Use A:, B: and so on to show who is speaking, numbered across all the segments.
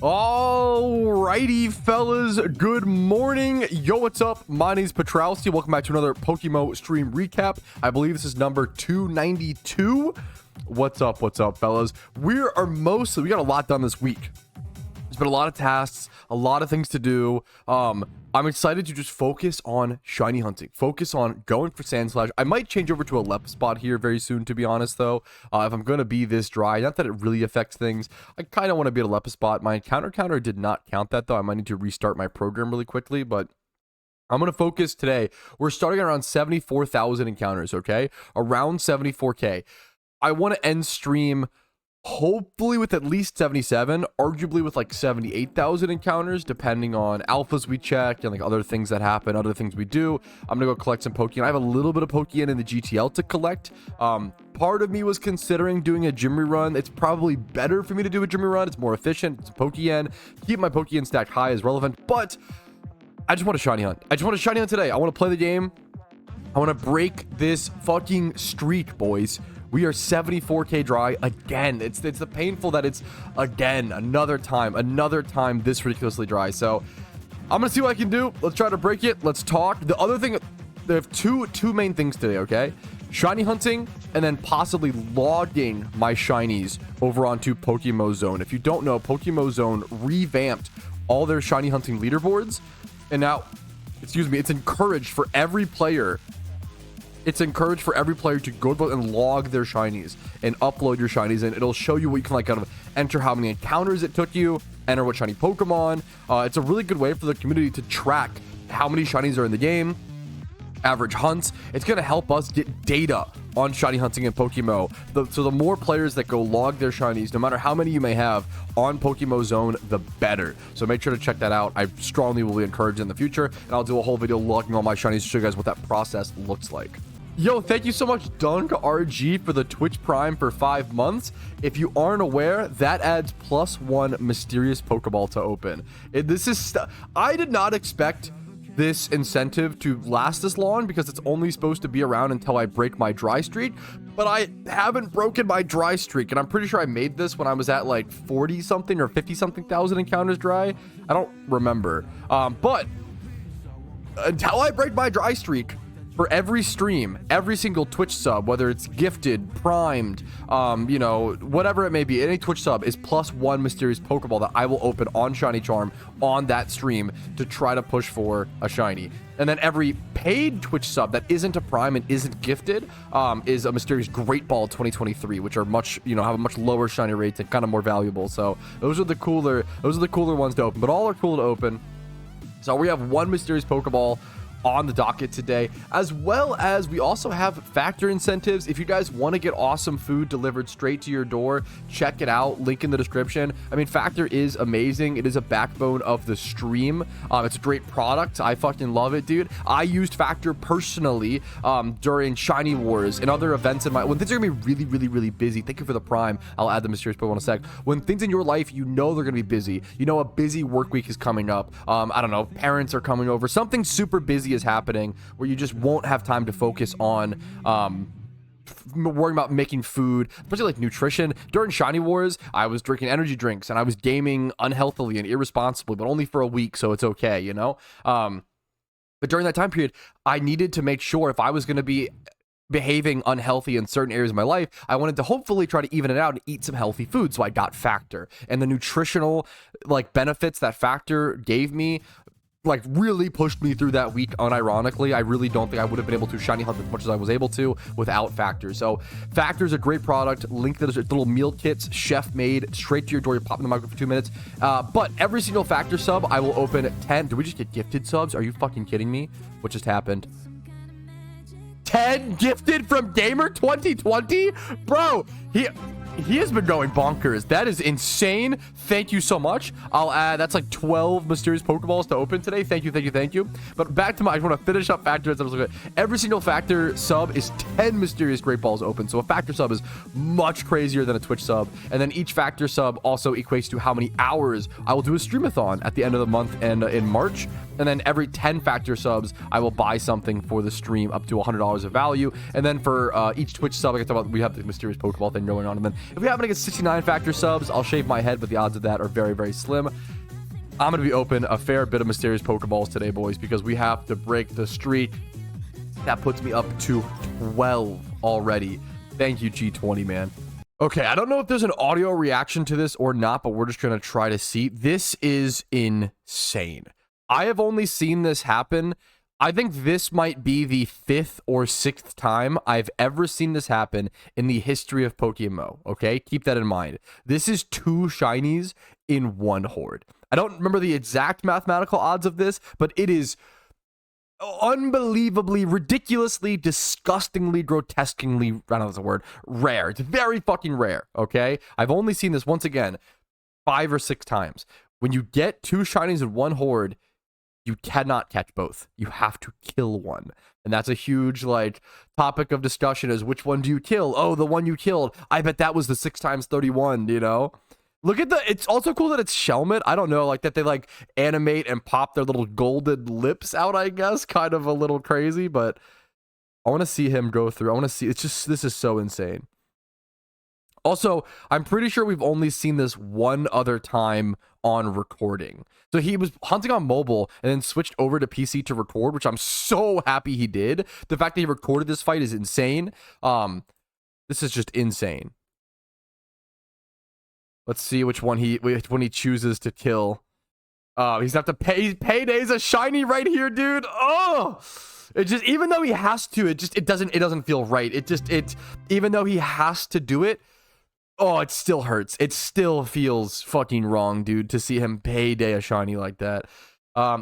A: Alrighty, fellas, good morning. Yo, what's up? My name's Patrouski. Welcome back to another PokeMMO stream recap. I believe this is number 292. What's up, fellas? We got a lot done this week. There's been a lot of tasks, a lot of things to do. I'm excited to just focus on shiny hunting, focus on going for Sandslash. I might change over to a lep spot here very soon, to be honest, though. If I'm going to be this dry, not that it really affects things, I kind of want to be at a lep spot. My encounter counter did not count that, though. I might need to restart my program really quickly, but I'm going to focus today. We're starting around 74,000 encounters, okay? Around 74K. I want to end stream hopefully with at least 77, arguably with like 78,000 encounters, depending on alphas we check and like other things that happen, other things we do. I'm gonna go collect some Pokeyen. I have a little bit of Pokeyen in the GTL to collect. Part of me was considering doing a gym rerun. It's probably better for me to do a gym rerun. It's more efficient. It's a Pokeyen. Keep my Pokeyen stacked high is relevant, but I just want a shiny hunt. I just want a shiny hunt today. I want to play the game. I want to break this fucking streak, boys. We are 74K dry again. It's the painful that it's again another time this ridiculously dry. So I'm gonna see what I can do. Let's try to break it. Let's talk. The other thing, they have two main things today, okay? Shiny hunting and then possibly logging my shinies over onto PokeMMO Zone. If you don't know, PokeMMO Zone revamped all their shiny hunting leaderboards, and now, it's encouraged for every player. It's encouraged for every player to go and log their shinies and upload your shinies, and it'll show you what you can like kind of enter how many encounters it took you, enter what shiny Pokemon. It's a really good way for the community to track how many shinies are in the game, average hunts. It's going to help us get data on shiny hunting in PokeMMO. So the more players that go log their shinies, no matter how many you may have on PokeMMO Zone, the better. So make sure to check that out. I strongly will be encouraged in the future, and I'll do a whole video logging all my shinies to show you guys what that process looks like. Yo, thank you so much, Dunk RG, for the Twitch Prime for 5 months. If you aren't aware, that adds +1 mysterious Pokeball to open. I did not expect this incentive to last this long because it's only supposed to be around until I break my dry streak, but I haven't broken my dry streak, and I'm pretty sure I made this when I was at like 40 something or 50 something thousand encounters dry. I don't remember, but until I break my dry streak, for every stream, every single Twitch sub, whether it's gifted, primed, you know, whatever it may be, any Twitch sub is +1 mysterious Pokeball that I will open on Shiny Charm on that stream to try to push for a shiny. And then every paid Twitch sub that isn't a prime and isn't gifted is a mysterious Great Ball 2023, which are much, you know, have a much lower shiny rates and kind of more valuable. So those are the cooler ones to open, but all are cool to open. So we have one mysterious Pokeball on the docket today, as well as we also have factor incentives. If you guys want to get awesome food delivered straight to your door, check it out, link in the description. I mean, factor is amazing. It is a backbone of the stream. It's a great product. I fucking love it, dude. I used factor personally during shiny wars and other events when things are gonna be really busy. Thank you for the prime. I'll add the mysterious Pokemon in a sec. When things in your life, you know they're gonna be busy, you know a busy work week is coming up, I don't know, parents are coming over, something super busy is happening where you just won't have time to focus on worrying about making food, especially like nutrition. During shiny wars, I was drinking energy drinks and I was gaming unhealthily and irresponsibly, but only for a week, so it's okay, you know. But during that time period, I needed to make sure if I was going to be behaving unhealthy in certain areas of my life, I wanted to hopefully try to even it out and eat some healthy food. So I got factor, and the nutritional like benefits that factor gave me like really pushed me through that week unironically. I really don't think I would have been able to shiny hunt as much as I was able to without factor. So factor is a great product. Link to the little meal kits, chef made, straight to your door. You pop in the microwave for 2 minutes. But every single factor sub, I will open 10. Did we just get gifted subs? Are you fucking kidding me? What just happened? 10 gifted from Gamer 2020? Bro, he has been going bonkers. That is insane. Thank you so much. I'll add, that's like 12 mysterious Pokeballs to open today. Thank you. But back to I want to finish up factor. Every single factor sub is 10 mysterious Great Balls open. So a factor sub is much crazier than a Twitch sub. And then each factor sub also equates to how many hours I will do a streamathon at the end of the month and in March. And then every 10 factor subs, I will buy something for the stream up to $100 of value. And then for each Twitch sub, we have the mysterious Pokeball thing going on. And then If we happen to get 69 factor subs, I'll shave my head, but the odds of that are very, very slim. I'm going to be open a fair bit of mysterious Pokeballs today, boys, because we have to break the streak. That puts me up to 12 already. Thank you, G20, man. Okay, I don't know if there's an audio reaction to this or not, but we're just going to try to see. This is insane. I have only seen this happen. I think this might be the 5th or 6th time I've ever seen this happen in the history of PokeMMO, okay? Keep that in mind. This is 2 shinies in 1 horde. I don't remember the exact mathematical odds of this, but it is unbelievably, ridiculously, disgustingly, grotesquely, I don't know if that's a word, rare. It's very fucking rare, okay? I've only seen this, once again, 5 or 6 times. When you get 2 shinies in 1 horde, you cannot catch both. You have to kill one. And that's a huge, like, topic of discussion is which one do you kill? Oh, the one you killed. I bet that was the 6 times 31, you know? Look at the, it's also cool that it's Shelmet. I don't know, like that they like animate and pop their little golden lips out, I guess. Kind of a little crazy, but I want to see him go through. I want to see, it's just, this is so insane. Also, I'm pretty sure we've only seen this one other time on recording. So he was hunting on mobile and then switched over to PC to record, which I'm so happy he did. The fact that he recorded this fight is insane. This is just insane. Let's see which one he chooses to kill. He's gonna have to pay. Payday's a shiny right here, dude. Oh, it just, even though he has to, it doesn't feel right. Even though he has to do it, oh, it still hurts. It still feels fucking wrong, dude, to see him payday a shiny like that.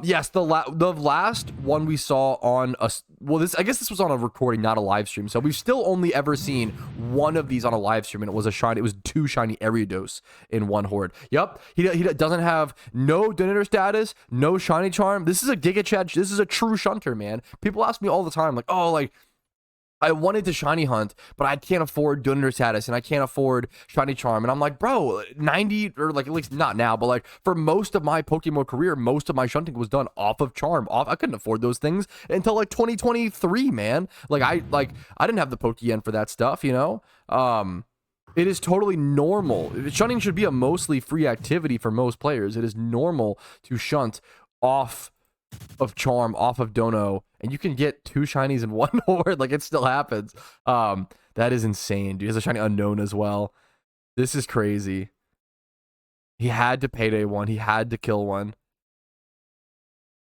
A: Yes, the last one we saw on a, well, I guess this was on a recording, not a live stream. So we've still only ever seen one of these on a live stream, and it was a shiny. It was 2 shiny Ariados in 1 horde. Yep, he doesn't have no donator status, no shiny charm. This is a Giga Chad. This is a true shunter, man. People ask me all the time, like, oh, like, I wanted to shiny hunt, but I can't afford donator status and I can't afford shiny charm. And I'm like, bro, 90, or like, at least not now, but like for most of my Pokemon career, most of my shunting was done off of charm. I couldn't afford those things until like 2023, man. Like I didn't have the Pokeyen for that stuff, you know? It is totally normal. Shunting should be a mostly free activity for most players. It is normal to shunt off of charm, off of dono, and you can get 2 shinies in 1 horde. Like, it still happens. That is insane, dude. He has a shiny unknown as well. This is crazy. He had to payday one. He had to kill one.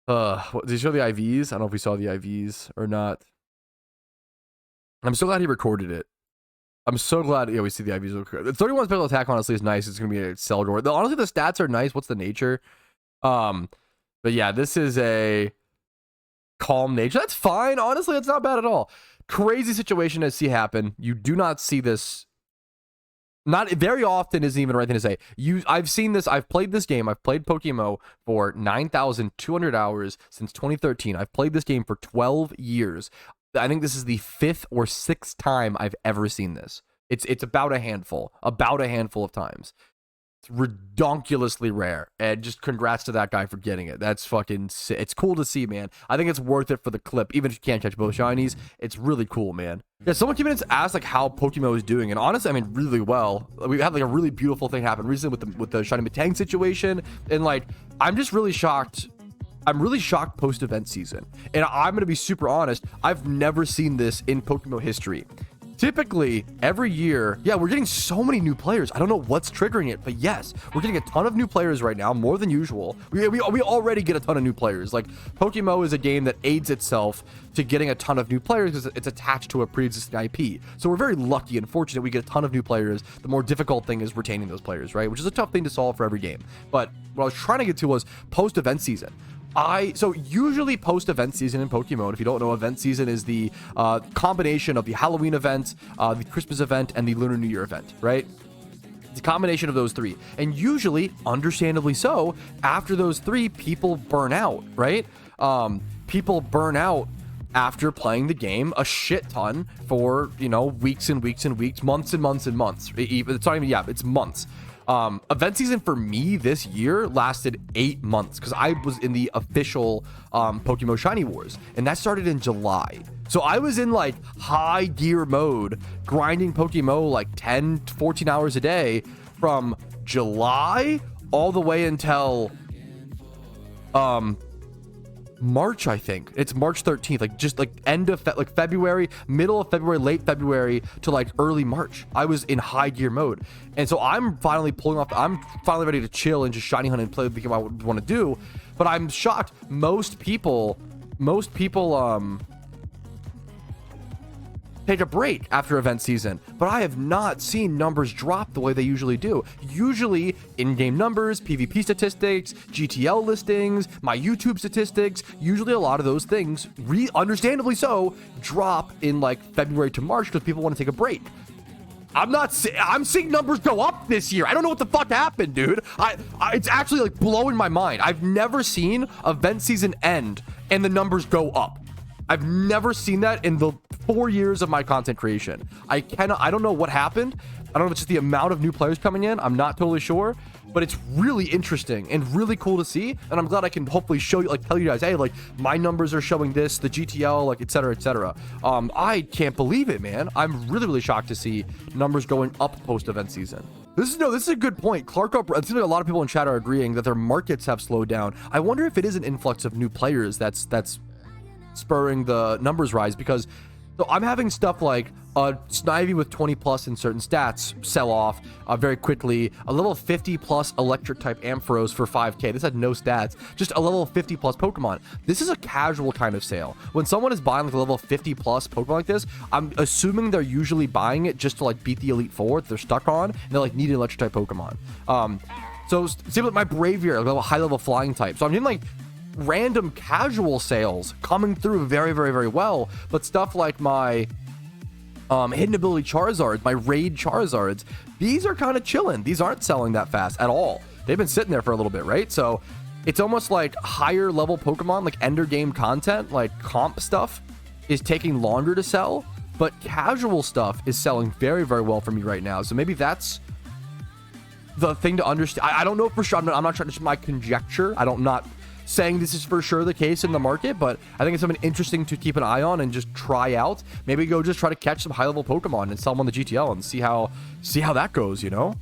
A: Did he show the IVs? I don't know if we saw the IVs or not. I'm so glad he recorded it. I'm so glad. Yeah, we see the IVs. The 31 special attack honestly is nice. It's gonna be a Celdor. Honestly, the stats are nice. What's the nature? But yeah, this is a calm nature. That's fine. Honestly, it's not bad at all. Crazy situation to see happen. You do not see this. Not very often isn't even the right thing to say. I've seen this. I've played this game. I've played PokeMMO for 9,200 hours since 2013. I've played this game for 12 years. I think this is the 5th or 6th time I've ever seen this. It's about a handful of times. It's redonkulously rare, and just congrats to that guy for getting it. That's fucking sick. It's cool to see, man. I think it's worth it for the clip, even if you can't catch both shinies. It's really cool, man. Yeah, someone came in and asked like how PokeMMO is doing, and honestly, I mean, really well. We had like a really beautiful thing happen recently with the shiny Matang situation, and like I'm just really shocked. I'm really shocked post-event season, and I'm gonna be super honest. I've never seen this in PokeMMO history. Typically, every year, yeah, we're getting so many new players. I don't know what's triggering it, but yes, we're getting a ton of new players right now, more than usual. We already get a ton of new players. Like, PokeMMO is a game that aids itself to getting a ton of new players because it's attached to a pre-existing IP. So we're very lucky and fortunate we get a ton of new players. The more difficult thing is retaining those players, right? Which is a tough thing to solve for every game. But what I was trying to get to was post-event season. So usually post-event season in Pokemon, if you don't know, event season is the combination of the Halloween event, the Christmas event, and the Lunar New Year event, right? It's a combination of those 3. And usually, understandably so, after those 3, people burn out, right? People burn out after playing the game a shit ton for, you know, weeks and weeks and weeks, months and months and months. It's not even, yeah, it's months. Event season for me this year lasted 8 months because I was in the official Pokemon Shiny Wars, and that started in July. So I was in like high gear mode, grinding PokeMMO like 10 to 14 hours a day from July all the way until March. I think it's March 13th, like just like end of like February, middle of February, late February to like early March. I was in high gear mode, and so I'm finally ready to chill and just shiny hunt and play the game I want to do. But I'm shocked most people take a break after event season, but I have not seen numbers drop the way they usually do. Usually in-game numbers, PvP statistics, GTL listings, my YouTube statistics, usually a lot of those things, understandably so, drop in like February to March because people want to take a break. I'm seeing numbers go up this year. I don't know what the fuck happened, dude. It's actually like blowing my mind. I've never seen event season end and the numbers go up. I've never seen that in the 4 years of my content creation. I don't know what happened. I don't know if it's just the amount of new players coming in. I'm not totally sure, but it's really interesting and really cool to see. And I'm glad I can hopefully show you, like tell you guys, hey, like my numbers are showing this, the GTL, like et cetera, et cetera. I can't believe it, man. I'm really, really shocked to see numbers going up post event season. This is a good point. Clark, it seems like a lot of people in chat are agreeing that their markets have slowed down. I wonder if it is an influx of new players that's spurring the numbers rise, because so I'm having stuff like a Snivy with 20 plus in certain stats sell off very quickly, a level 50 plus electric type Ampharos for 5k. This had no stats, just a level 50 plus Pokemon. This is a casual kind of sale. When someone is buying like a level 50 plus Pokemon like this, I'm assuming they're usually buying it just to like beat the Elite Four that they're stuck on, and they like need an electric type Pokemon. So same with my Braviary, like a high level flying type. So I'm getting like random casual sales coming through very, very, very well. But stuff like my hidden ability Charizards, my raid Charizards, these are kind of chilling. These aren't selling that fast at all. They've been sitting there for a little bit, right? So it's almost like higher level Pokemon, like ender game content, like comp stuff is taking longer to sell, but casual stuff is selling very, very well for me right now. So maybe that's the thing to understand. I don't know for sure. I'm not trying to, just my conjecture. I'm not saying this is for sure the case in the market, but I think it's something interesting to keep an eye on and just try out. Maybe go just try to catch some high level Pokemon and sell them on the GTL and see how that goes, you know?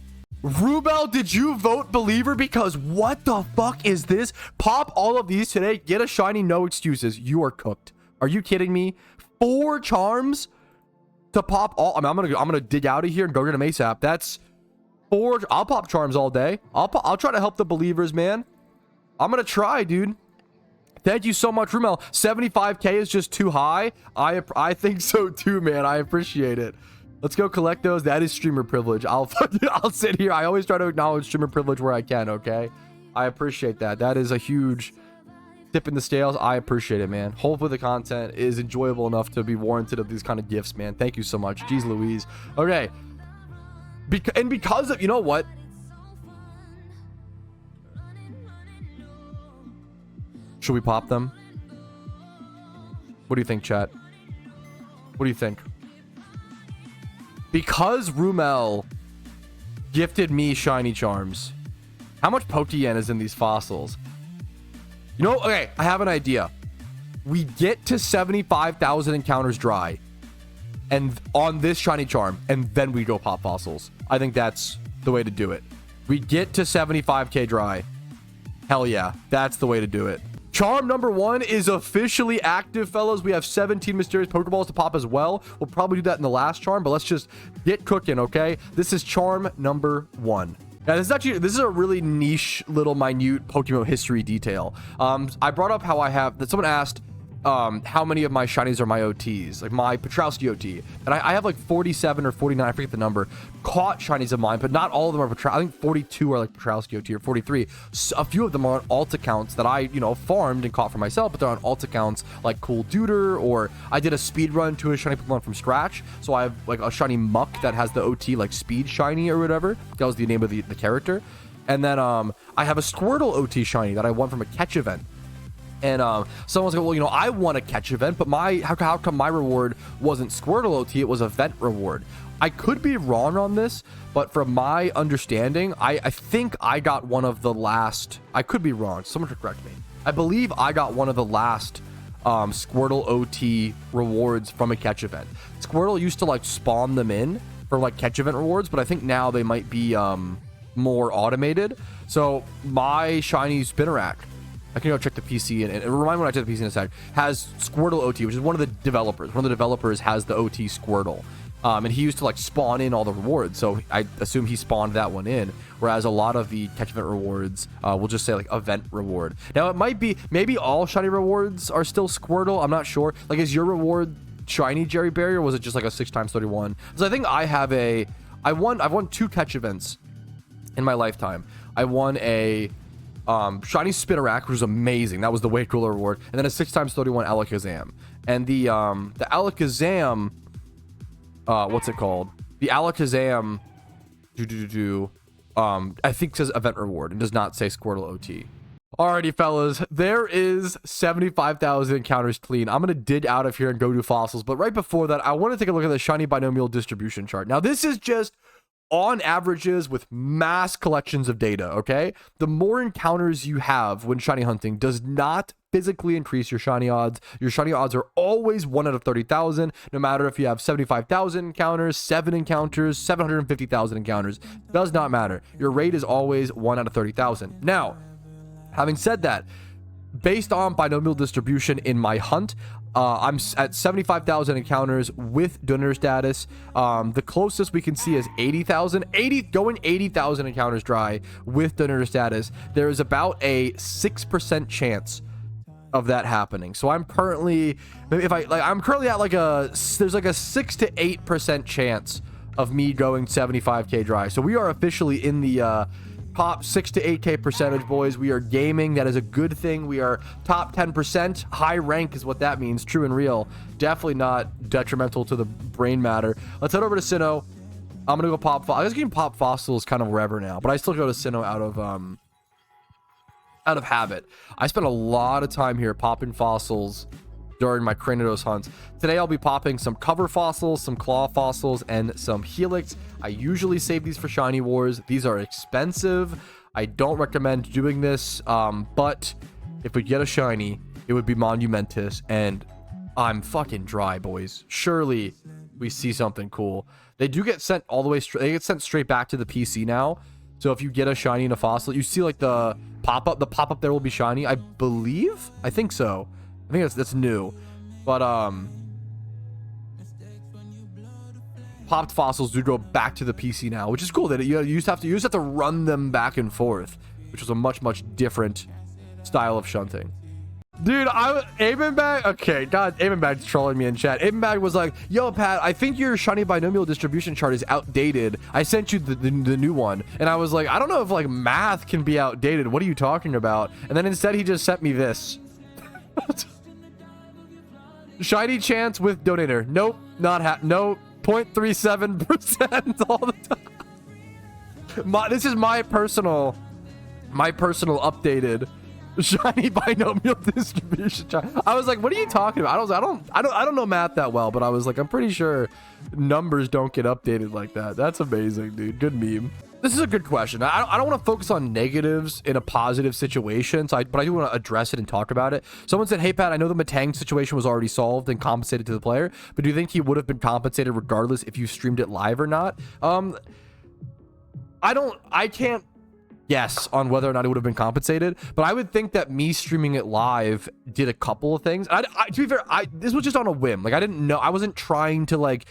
A: Rubel, did you vote believer? Because what the fuck is this? Pop all of these today, get a shiny, no excuses. You are cooked. Are you kidding me? 4 charms to pop all. I mean, I'm gonna dig out of here and go get them ASAP. That's 4. I'll pop charms all day. I'll try to help the believers, man. I'm gonna try, dude. Thank you so much, Rumel. 75k is just too high. I think so too, man. I appreciate it. Let's go collect those. That is streamer privilege. I'll sit here. I always try to acknowledge streamer privilege where I can, okay? I appreciate that. That is a huge tip in the scales. I appreciate it, man. Hopefully the content is enjoyable enough to be warranted of these kind of gifts, man. Thank you so much. Jeez Louise. Okay. Because of, you know what? Should we pop them? What do you think, chat? What do you think? Because Rumel gifted me shiny charms, how much Pokeyen is in these fossils? You know, okay, I have an idea. We get to 75,000 encounters dry and on this shiny charm, and then we go pop fossils. I think that's the way to do it. We get to 75k dry. Hell yeah, that's the way to do it. Charm number 1 is officially active, fellas. We have 17 mysterious Pokeballs to pop as well. We'll probably do that in the last charm, but let's just get cooking, okay? This is charm number 1. Now, this is a really niche, little minute PokeMMO history detail. I brought up how someone asked how many of my shinies are my OTs, like my Patrouski OT, and I have like 47 or 49, I forget the number, caught shinies of mine, but not all of them are Patrouski. I think 42 are like Patrouski OT, or 43. So a few of them are on alt accounts that I, farmed and caught for myself, but they're on alt accounts like Cool Duder, or I did a speed run to a shiny Pokemon from scratch, so I have like a shiny Muck that has the OT like Speed Shiny or whatever. That was the name of the character. And then I have a Squirtle OT shiny that I won from a catch event. And someone's like, well, I won a catch event, but how come my reward wasn't Squirtle OT, it was a vent reward? I could be wrong on this, but from my understanding, I think I got one of the last, I could be wrong, someone should correct me. I believe I got one of the last Squirtle OT rewards from a catch event. Squirtle used to like spawn them in for like catch event rewards, but I think now they might be more automated. So my shiny Spinnerack, I can go check the PC and remind me when I check the PC in a sec, has Squirtle OT, which is one of the developers. One of the developers has the OT Squirtle. And he used to like spawn in all the rewards, so I assume he spawned that one in, whereas a lot of the catch event rewards will just say like event reward. Now it might be, maybe all shiny rewards are still Squirtle, I'm not sure. Like, is your reward shiny Jerry Berry, or was it just like a 6x31? Because I think I've won 2 catch events in my lifetime. I won a shiny Spinnerack, which was amazing. That was the way cooler reward, and then a 6x31 Alakazam. And the Alakazam, what's it called? The Alakazam, I think says event reward and does not say Squirtle OT. Alrighty, fellas, there is 75,000 encounters clean. I'm gonna dig out of here and go do fossils, but right before that, I want to take a look at the shiny binomial distribution chart. Now, this is just on averages with mass collections of data, okay? The more encounters you have when shiny hunting does not physically increase your shiny odds. Your shiny odds are always 1 out of 30,000, no matter if you have 75,000 encounters, 7 encounters, 750,000 encounters. Does not matter. Your rate is always 1 out of 30,000. Now, having said that, based on binomial distribution in my hunt, I'm at 75,000 encounters with donor status. The closest we can see is 80,000. 80,000 encounters dry with donor status. There is about a 6% chance of that happening. So I'm currently, I'm currently at like there's like a 6 to 8% chance of me going 75k dry. So we are officially in the top 6 to 8k percentage, boys. We are gaming. That is a good thing. We are top 10%. High rank is what that means. True and real. Definitely not detrimental to the brain matter. Let's head over to Sinnoh. I'm gonna go pop. I guess you can pop fossils kind of wherever now, but I still go to Sinnoh out of habit. I spent a lot of time here popping fossils during my Cranidos hunts. Today I'll be popping some cover fossils, some claw fossils, and some helix. I usually save these for shiny wars. These are expensive. I don't recommend doing this, but if we get a shiny, it would be monumentous, and I'm fucking dry, boys. Surely we see something cool. They do get sent all the way straight. They get sent straight back to the PC now. So if you get a shiny and a fossil, you see like the pop-up. The pop-up there will be shiny, I believe. I think so. I think that's new. But popped fossils do go back to the PC now, which is cool. That you just have to run them back and forth, which was a much different style of shunting. Dude, Abenbag, okay, God, Abenbag's trolling me in chat. Abenbag was like, yo, Pat, I think your shiny binomial distribution chart is outdated. I sent you the new one. And I was like, I don't know if like math can be outdated. What are you talking about? And then instead he just sent me this. Shiny chance with donator. Nope, no, 0.37% all the time. This is my personal updated shiny binomial distribution chart. I was like, what are you talking about? I don't know math that well, but I was like, I'm pretty sure numbers don't get updated like that. That's amazing, dude. Good meme. This is a good question. I don't want to focus on negatives in a positive situation, but I do want to address it and talk about it. Someone said, hey, Pat, I know the Matang situation was already solved and compensated to the player, but do you think he would have been compensated regardless if you streamed it live or not? I can't guess on whether or not it would have been compensated, but I would think that me streaming it live did a couple of things. To be fair, this was just on a whim. Like, I didn't know. I wasn't trying to like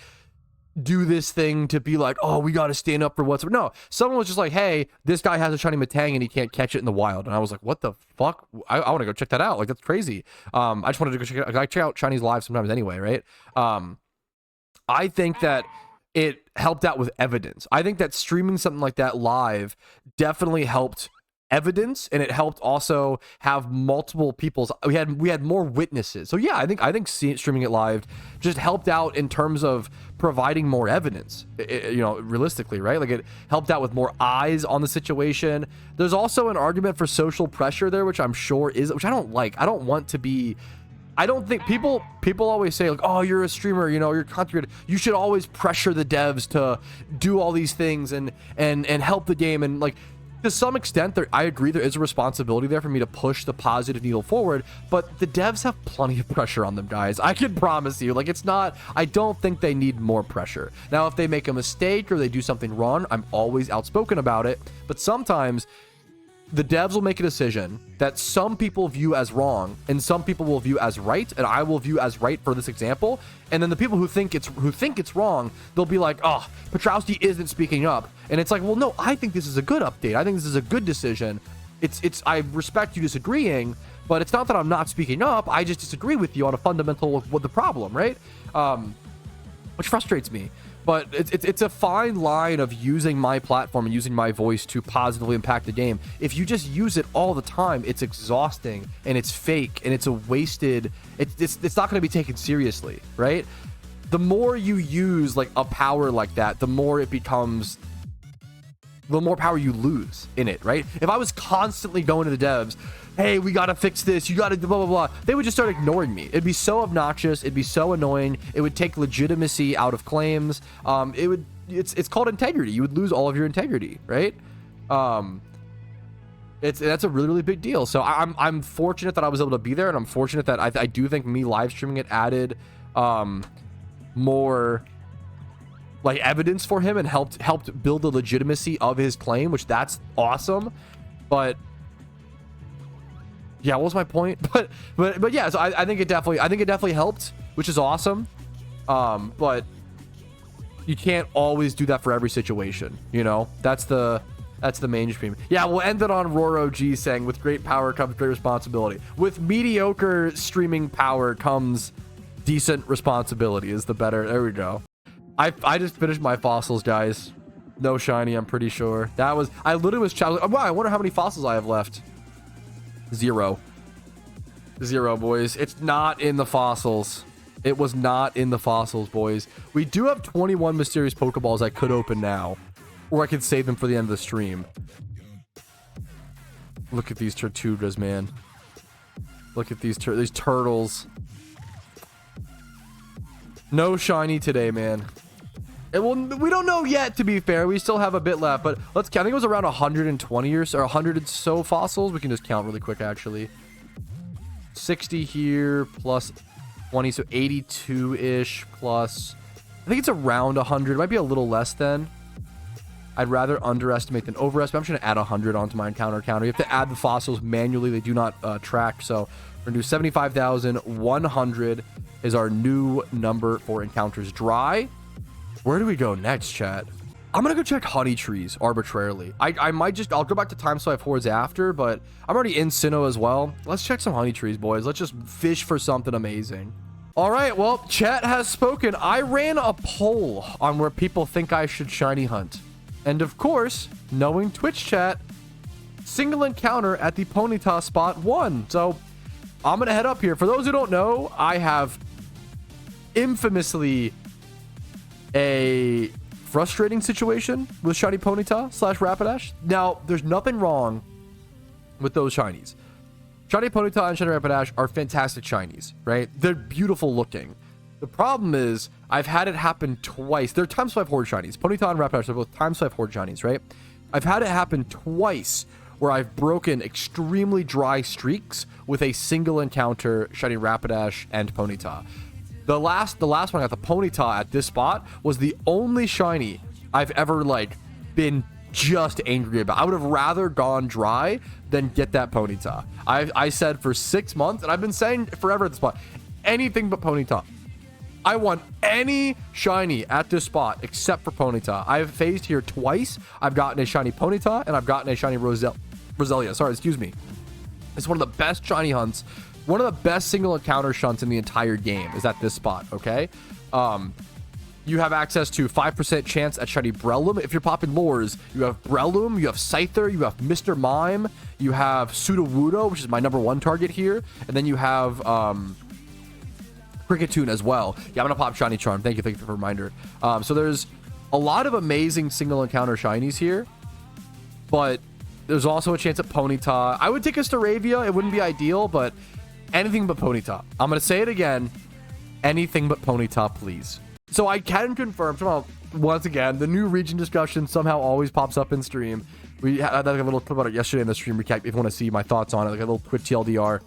A: do this thing to be like, oh, we got to stand up for what's. No, someone was just like, hey, this guy has a shiny Matang and he can't catch it in the wild. And I was like, what the fuck? I want to go check that out. Like, that's crazy. I just wanted to go check it out. I check out shinies live sometimes anyway, right? I think that it helped out with evidence. I think that streaming something like that live definitely helped evidence, and it helped also have multiple people's. We had more witnesses. So yeah, I think streaming it live just helped out in terms of providing more evidence. Realistically, right? Like, it helped out with more eyes on the situation. There's also an argument for social pressure there, which I'm sure which I don't like. I don't want to be. I don't think people always say like, oh, you're a streamer, you're a content creator. You should always pressure the devs to do all these things and help the game. And like, to some extent, I agree there is a responsibility there for me to push the positive needle forward, but the devs have plenty of pressure on them, guys. I can promise you, like, it's not, I don't think they need more pressure. Now, if they make a mistake or they do something wrong, I'm always outspoken about it, but sometimes the devs will make a decision that some people view as wrong and some people will view as right, and I will view as right for this example. And then the people who think it's wrong, they'll be like, oh, Patrouski isn't speaking up. And it's like, well, no, I think this is a good update. I think this is a good decision. I respect you disagreeing, but it's not that I'm not speaking up. I just disagree with you on a fundamental with the problem, right? Which frustrates me. But it's a fine line of using my platform and using my voice to positively impact the game. If you just use it all the time, it's exhausting and it's fake and it's a wasted. It's not going to be taken seriously, right? The more you use like a power like that, the more it becomes, the more power you lose in it, right? If I was constantly going to the devs, hey, we gotta fix this, you gotta blah blah blah, they would just start ignoring me. It'd be so obnoxious, it'd be so annoying, it would take legitimacy out of claims. It's called integrity. You would lose all of your integrity, right? That's a really big deal. So I'm fortunate that I was able to be there, and I'm fortunate that I do think me live streaming it added more like evidence for him and helped build the legitimacy of his claim, which that's awesome. But yeah, what was my point? But yeah, so I think it definitely helped, which is awesome. But you can't always do that for every situation, you know? That's the mainstream. Yeah, we'll end it on Roro G saying, with great power comes great responsibility. With mediocre streaming power comes decent responsibility is the better. There we go. I just finished my fossils, guys. No shiny, I'm pretty sure. I literally was challenged. Wow, I wonder how many fossils I have left. Zero, boys. It's not in the fossils. It was not in the fossils, boys. We do have 21 mysterious Pokeballs I could open now, or I could save them for the end of the stream. Look at these Tortugas, man. Look at these turtles. No shiny today, man. We don't know yet, to be fair. We still have a bit left, but let's count. I think it was around 120 or 100 and so fossils. We can just count really quick, actually. 60 here plus 20, so 82-ish plus, I think it's around 100. It might be a little less then. I'd rather underestimate than overestimate. I'm just going to add 100 onto my encounter counter. You have to add the fossils manually. They do not track, so we're going to do 75,100 is our new number for encounters. Dry. Where do we go next, chat? I'm gonna go check honey trees arbitrarily. I might just, I'll go back to Time Swipe Hordes after, but I'm already in Sinnoh as well. Let's check some honey trees, boys. Let's just fish for something amazing. All right, well, chat has spoken. I ran a poll on where people think I should shiny hunt. And of course, knowing Twitch chat, single encounter at the Ponyta spot won. So I'm gonna head up here. For those who don't know, I have infamously a frustrating situation with shiny Ponyta / Rapidash. Now, there's nothing wrong with those shinies. Shiny Ponyta and shiny Rapidash are fantastic shinies, right? They're beautiful looking. The problem is, I've had it happen twice. They're Time Swipe Horde shinies. Ponyta and Rapidash are both Time Swipe Horde shinies, right? I've had it happen twice where I've broken extremely dry streaks with a single encounter shiny Rapidash and Ponyta. The last one I got, the Ponyta at this spot, was the only shiny I've ever like been just angry about. I would have rather gone dry than get that Ponyta. I said for 6 months, and I've been saying forever at this spot, anything but Ponyta. I want any shiny at this spot except for Ponyta. I've phased here twice. I've gotten a shiny Ponyta and I've gotten a shiny Roselia. Sorry, excuse me. It's one of the best shiny hunts. One of the best single encounter shunts in the entire game is at this spot, okay? You have access to 5% chance at shiny Breloom. If you're popping lures, you have Breloom, you have Scyther, you have Mr. Mime, you have Sudowoodo, which is my #1 target here, and then you have Cricketune as well. Yeah, I'm gonna pop shiny Charm. Thank you for the reminder. So there's a lot of amazing single encounter shinies here, but there's also a chance at Ponyta. I would take a Staravia. It wouldn't be ideal, but anything but Ponyta. I'm going to say it again. Anything but Ponyta, please. So I can confirm, somehow, once again, the new region discussion somehow always pops up in stream. We had like a little clip about it yesterday in the stream recap if you want to see my thoughts on it, like a little quick TLDR.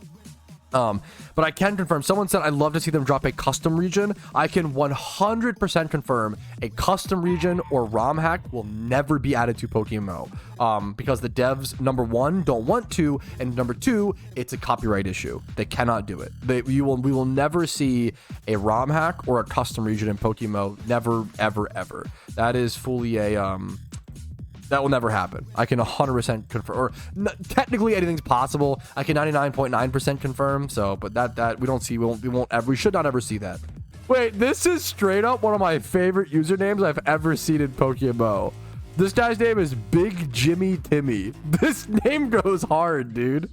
A: But I can confirm, someone said I'd love to see them drop a custom region. I can 100% confirm a custom region or ROM hack will never be added to PokeMMO, because the devs, number one, don't want to, and number two, it's a copyright issue. They cannot do it. We will never see a ROM hack or a custom region in PokeMMO. Never, ever, ever. That is fully a that will never happen. I can 100% confirm, or technically anything's possible. I can 99.9% confirm. So, but that we don't see. We should not ever see that. Wait, this is straight up one of my favorite usernames I've ever seen in PokeMMO. This guy's name is Big Jimmy Timmy. This name goes hard, dude.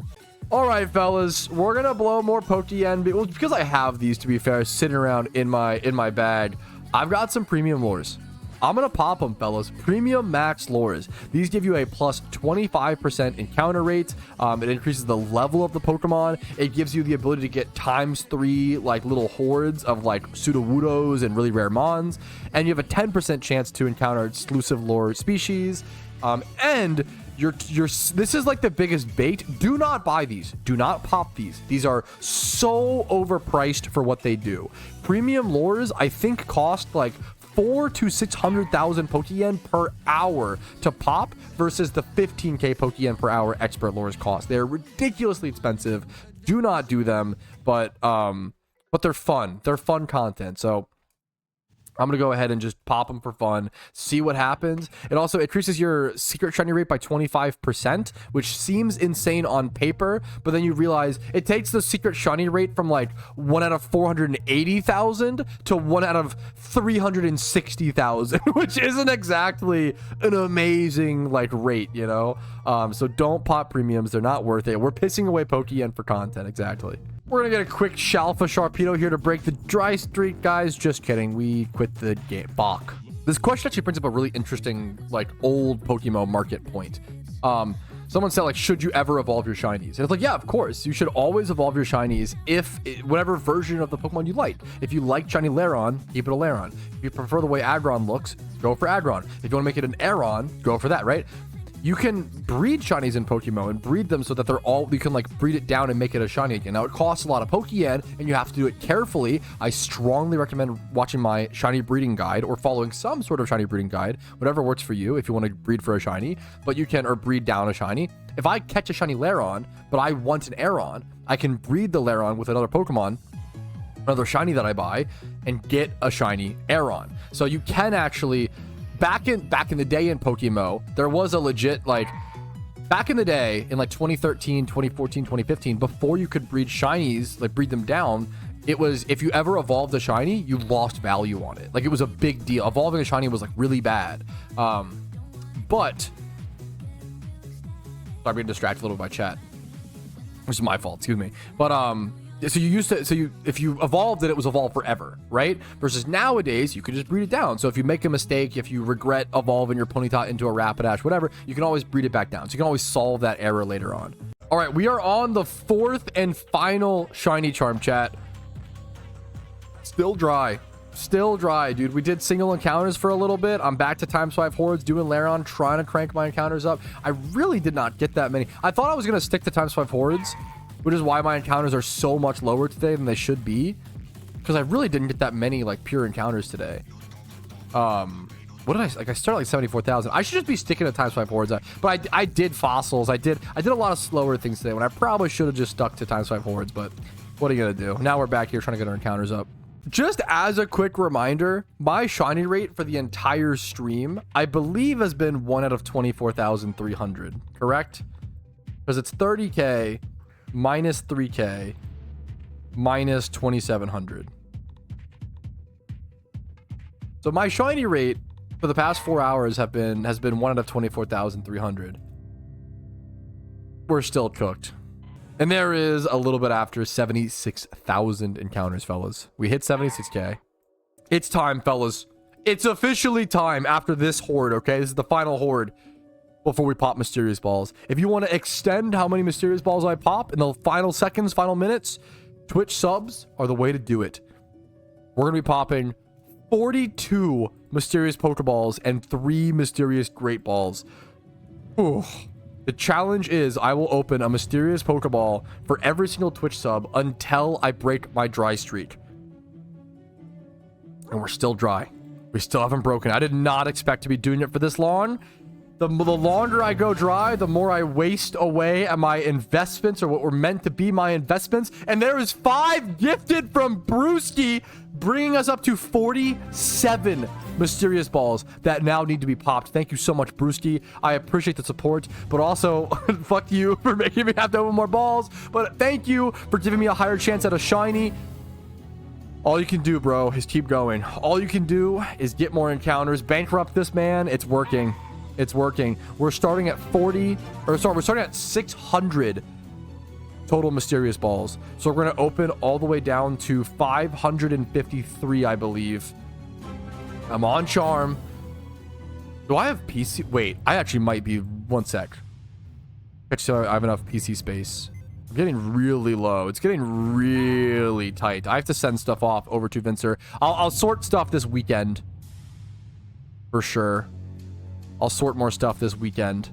A: All right, fellas, we're gonna blow more Pokeyen because I have these, to be fair, sitting around in my bag. I've got some premium lures. I'm gonna pop them, fellas. Premium max lures. These give you a plus 25% encounter rate. It increases the level of the Pokemon. It gives you the ability to get ×3 like little hordes of like Sudowoodos and really rare mons, and you have a 10% chance to encounter exclusive lure species. And this is like the biggest bait. Do not buy these. Do not pop these. These are so overpriced for what they do. Premium lures, I think, cost like 400,000 to 600,000 Pokeyen per hour to pop versus the 15k Pokeyen per hour expert lures cost. They're ridiculously expensive. Do not do them, but they're fun. They're fun content. So I'm going to go ahead and just pop them for fun, see what happens. It also increases your secret shiny rate by 25%, which seems insane on paper, but then you realize it takes the secret shiny rate from like 1 out of 480,000 to 1 out of 360,000, which isn't exactly an amazing like rate, you know? So don't pop premiums. They're not worth it. We're pissing away Pokeyen for content. Exactly. We're gonna get a quick Shalfa Sharpedo here to break the dry streak, guys. Just kidding. We quit the game. Bach. This question actually brings up a really interesting, like, old PokeMMO market point. Someone said, like, should you ever evolve your shinies? And it's like, yeah, of course. You should always evolve your shinies whatever version of the Pokemon you like. If you like shiny Lairon, keep it a Lairon. If you prefer the way Aggron looks, go for Aggron. If you want to make it an Aeron, go for that, right? You can breed shinies in PokeMMO and breed them so that you can like breed it down and make it a shiny again. Now it costs a lot of Pokeyen and you have to do it carefully. I strongly recommend watching my shiny breeding guide or following some sort of shiny breeding guide, whatever works for you if you want to breed for a shiny, or breed down a shiny. If I catch a shiny Lairon, but I want an Aeron, I can breed the Lairon with another Pokemon, another shiny that I buy, and get a shiny Aeron. So you can actually, back in the day in PokeMMO, there was a legit, like, back in the day in like 2013, 2014, 2015, before you could breed shinies, like breed them down, it was, if you ever evolved a shiny, you lost value on it. Like, it was a big deal. Evolving a shiny was like really bad. But sorry, I'm getting distracted a little bit by chat, which is my fault, excuse me. But so if you evolved it, it was evolved forever, right? Versus nowadays, you can just breed it down. So if you make a mistake, if you regret evolving your Ponyta into a Rapidash, whatever, you can always breed it back down. So you can always solve that error later on. All right, we are on the 4th and final shiny charm, chat. Still dry, dude. We did single encounters for a little bit. I'm back to ×5 hordes, doing Lairon, trying to crank my encounters up. I really did not get that many. I thought I was gonna stick to ×5 hordes, which is why my encounters are so much lower today than they should be, because I really didn't get that many like pure encounters today. What did I started like 74,000. I should just be sticking to ×5 hordes, but I did fossils. I did a lot of slower things today when I probably should have just stuck to ×5 hordes. But what are you gonna do? Now we're back here trying to get our encounters up. Just as a quick reminder, my shiny rate for the entire stream, I believe, has been 1 out of 24,300. Correct? Because it's 30k. Minus 3k, minus 2,700. So my shiny rate for the past 4 hours has been 1 out of 24,300. We're still cooked. And there is a little bit after 76,000 encounters, fellas. We hit 76k. It's time, fellas. It's officially time after this horde, okay? This is the final horde before we pop mysterious balls. If you want to extend how many mysterious balls I pop in the final seconds, final minutes, Twitch subs are the way to do it. We're gonna be popping 42 mysterious Pokeballs and 3 mysterious Great Balls. Ooh. The challenge is I will open a mysterious Pokeball for every single Twitch sub until I break my dry streak. And we're still dry. We still haven't broken. I did not expect to be doing it for this long. The longer I go dry, the more I waste away at my investments, or what were meant to be my investments. And there is 5 gifted from Patrouski, bringing us up to 47 mysterious balls that now need to be popped. Thank you so much, Brewski. I appreciate the support, but also fuck you for making me have to open more balls. But thank you for giving me a higher chance at a shiny. All you can do, bro, is keep going. All you can do is get more encounters. Bankrupt this man. It's working. It's working. We're starting at we're starting at 600 total mysterious balls. So we're going to open all the way down to 553, I believe. I'm on charm. Do I have PC? Wait, I actually might be. One sec. Actually, I have enough PC space. I'm getting really low. It's getting really tight. I have to send stuff off over to Vincer. I'll sort stuff this weekend. For sure. I'll sort more stuff this weekend.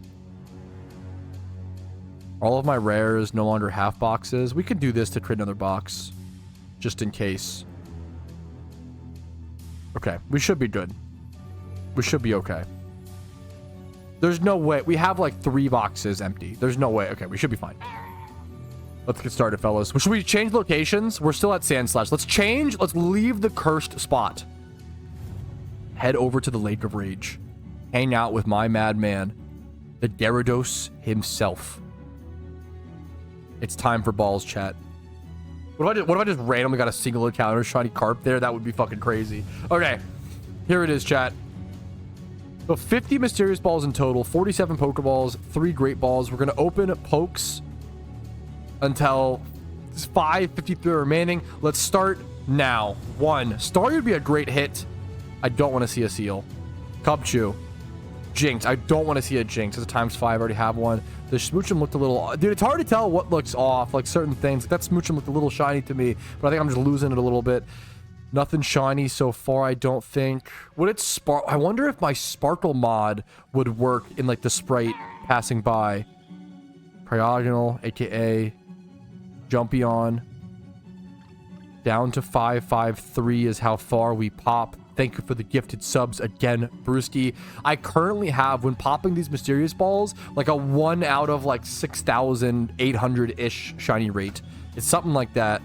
A: All of my rares no longer half boxes. We could do this to create another box. Just in case. Okay. We should be good. We should be okay. There's no way. We have like 3 boxes empty. There's no way. Okay. We should be fine. Let's get started, fellas. Should we change locations? We're still at Sandslash. Let's change. Let's leave the cursed spot. Head over to the Lake of Rage. Hang out with my madman, the Gyarados himself. It's time for balls, chat. What if I just randomly got a single encounter shiny carp there? That would be fucking crazy. Okay, here it is, chat. So 50 mysterious balls in total, 47 Pokeballs, 3 great balls. We're gonna open pokes until 553 remaining. Let's start now. 1. Starry would be a great hit. I don't want to see a seal. Cubchoo. Jinx. I don't want to see a Jinx. It's a ×5. I already have one. The Smoochum looked a little... Dude, it's hard to tell what looks off. Like certain things. Like that Smoochum looked a little shiny to me. But I think I'm just losing it a little bit. Nothing shiny so far, I don't think. Would it spark... I wonder if my Sparkle mod would work in like the sprite passing by. Cryogonal, aka Jumpion. Down to 553 is how far we pop. Thank you for the gifted subs again, Brewski. I currently have, when popping these mysterious balls, like a 1 out of like 6,800-ish shiny rate. It's something like that.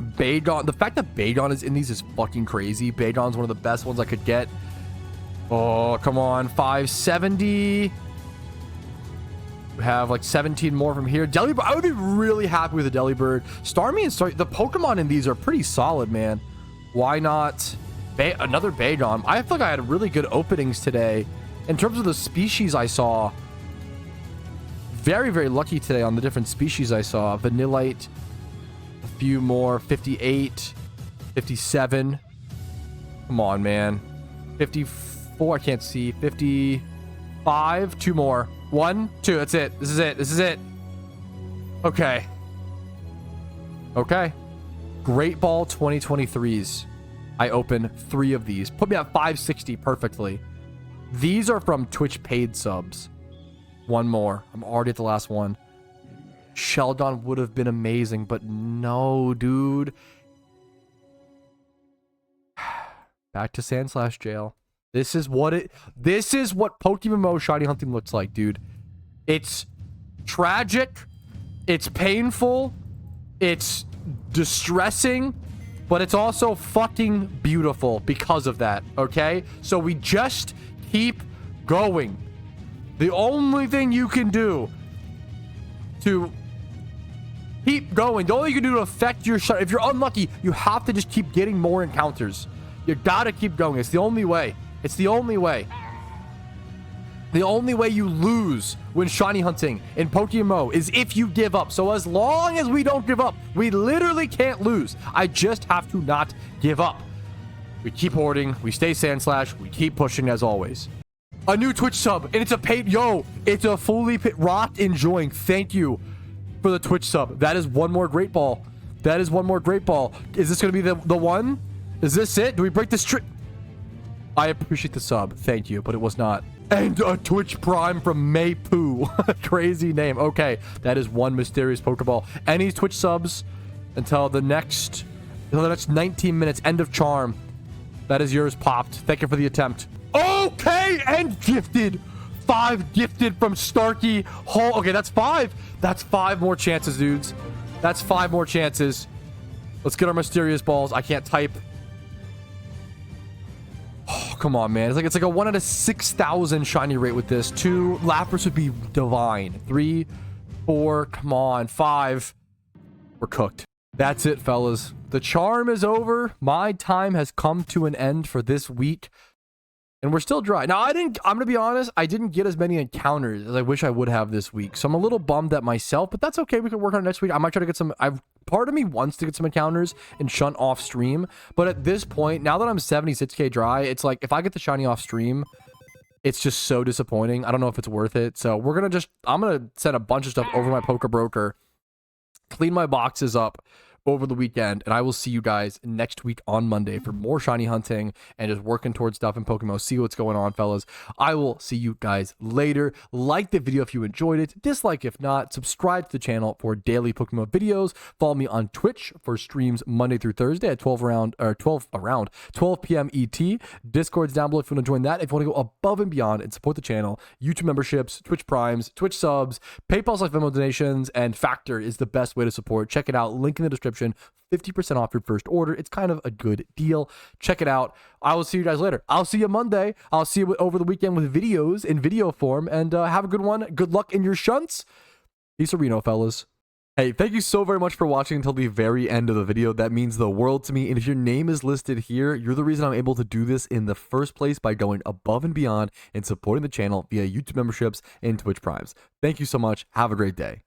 A: Bagon. The fact that Bagon is in these is fucking crazy. Bagon's one of the best ones I could get. Oh, come on. 570. We have like 17 more from here. Delibird. I would be really happy with a Delibird. Starmie and Starmie. The Pokemon in these are pretty solid, man. Why not another Bagon? I feel like I had really good openings today. In terms of the species I saw, very, very lucky today on the different species I saw. Vanillite, a few more, 58, 57. Come on, man. 54, I can't see. 55, 2 more. 1, 2, that's it. This is it. This is it. Okay. Okay. Great Ball 2023s. I open 3 of these. Put me at 560 perfectly. These are from Twitch paid subs. 1 more. I'm already at the last one. Sheldon would have been amazing, but no, dude. Back to Sandslash jail. This is what PokeMMO shiny hunting looks like, dude. It's tragic. It's painful. It's distressing, but it's also fucking beautiful because of that, okay? So we just keep going. The only thing you can do to keep going, the only thing you can do to affect your shot, if you're unlucky, you have to just keep getting more encounters. You gotta keep going. It's the only way. It's the only way. The only way you lose when shiny hunting in PokeMMO is if you give up. So as long as we don't give up, we literally can't lose. I just have to not give up. We keep hoarding. We stay Sandslash. We keep pushing as always. A new Twitch sub, and it's a paid... Yo, it's a fully paid... Rocked enjoying. Thank you for the Twitch sub. That is 1 more great ball. That is 1 more great ball. Is this going to be the one? Is this it? Do we break the streak? I appreciate the sub. Thank you, but it was not. And a Twitch Prime from Maypoo. Crazy name. Okay, that is one mysterious Pokeball. Any Twitch subs until the next 19 minutes. End of charm. That is yours popped. Thank you for the attempt. Okay, and gifted. 5 gifted from Starkey. Okay, that's 5. That's 5 more chances, dudes. That's 5 more chances. Let's get our mysterious balls. I can't type. Oh, come on, man. It's like a 1 out of 6,000 shiny rate with this. 2 Lapras would be divine. 3, 4, come on, 5. We're cooked. That's it, fellas. The charm is over. My time has come to an end for this week. And we're still dry. Now, I'm going to be honest, I didn't get as many encounters as I wish I would have this week. So I'm a little bummed at myself, but that's okay. We can work on it next week. I might try to get some... Part of me wants to get some encounters and shunt off stream. But at this point, now that I'm 76k dry, it's like, if I get the shiny off stream, it's just so disappointing. I don't know if it's worth it. So we're going to just... I'm going to send a bunch of stuff over my Poke Broker, clean my boxes up over the weekend, and I will see you guys next week on Monday for more shiny hunting and just working towards stuff in PokeMMO. See what's going on, fellas. I will see you guys later. Like the video if you enjoyed it, dislike if not, subscribe to the channel for daily PokeMMO videos. Follow me on Twitch for streams Monday through Thursday at 12 p.m. ET. Discord's down below if you want to join that. If you want to go above and beyond and support the channel, YouTube memberships, Twitch Primes, Twitch subs, PayPal/Venmo donations, and Factor is the best way to support. Check it out. Link in the description. 50% off your first order. It's kind of a good deal. Check it out. I will see you guys later. I'll see you Monday. I'll see you over the weekend with videos in video form. And have a good one. Good luck in your shunts. Peace, Reno, fellas. Hey, thank you so very much for watching until the very end of the video. That means the world to me. And if your name is listed here, you're the reason I'm able to do this in the first place by going above and beyond and supporting the channel via YouTube memberships and Twitch Primes. Thank you so much. Have a great day.